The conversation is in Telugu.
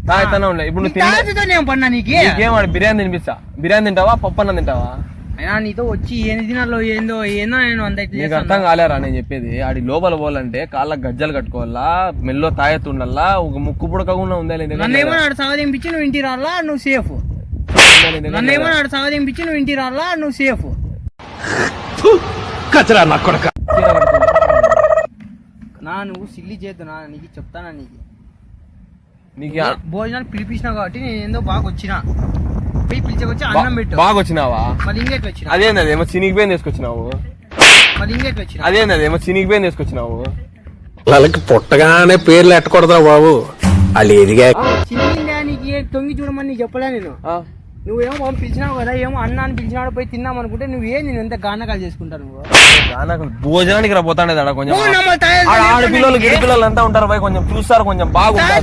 తాగుతానే ఉండే. ఇప్పుడు నువ్వు పన్నా నీకేం బిర్యానీ తినిపిస్తా. బిర్యానీ తింటావా పప్పు అన్నం తింటావా? అయినా నీతో వచ్చి ఎన్ని దినాల్లో ఏందో నేను అంత నీకు అర్థం కాలేరా నేను చెప్పేది? ఆడి లోపల పోవాలంటే కాళ్ళ గజ్జలు కట్టుకోవాలా, మెల్లో తాయెత్తుండల్లా, ఒక ముక్కు పుడకకుండా ఉందా? నన్నేమో ఆడు సాగదింపించి నువ్వు ఇంటి రాలా నువ్వు సేఫ్. నన్నేమో ఆడు సాగదింపించి నువ్వు ఇంటి రాలా నువ్వు సేఫ్. కచరా నా కొడక. నువ్వు సిల్లి చేద్దు నీకు చెప్తానా. నీకు భోజనాలు పిలిపించినావు కాబట్టి నేను ఏందో బాగా వచ్చినా పిలిచకొచ్చి అన్నం పెట్టు. బాగా వచ్చినావా? మళ్ళీ ఇంకెట్లు వచ్చినా? అదేంది అదేమో చినిగిపోయింది తీసుకొచ్చినావు. మళ్ళీ ఇంకెట్లు వచ్చినా? అదేంది అదేమో చినిగిపోయింది తీసుకొచ్చినావు. వాళ్ళకి పుట్టగానే పేర్లు ఎట్టకూడదురా బాబు. వాళ్ళు ఎదిగా చినిగిందా నీకు తొంగి చూడమని నీకు చెప్పలే నేను. నువ్వేమో పిలిచినావు కదా, ఏమో అన్నాన్ని పిలిచినాడు పోయి తిన్నాం అనుకుంటే నేను ఎంత గానకాలు చేసుకుంటాను. నువ్వు భోజనానికి రా పోతాండేది కొంచెం. ఆడపిల్లలు గిడిపిల్లలు అంతా ఉంటారు పోయి కొంచెం చూస్తారు, కొంచెం బాగుంటారు.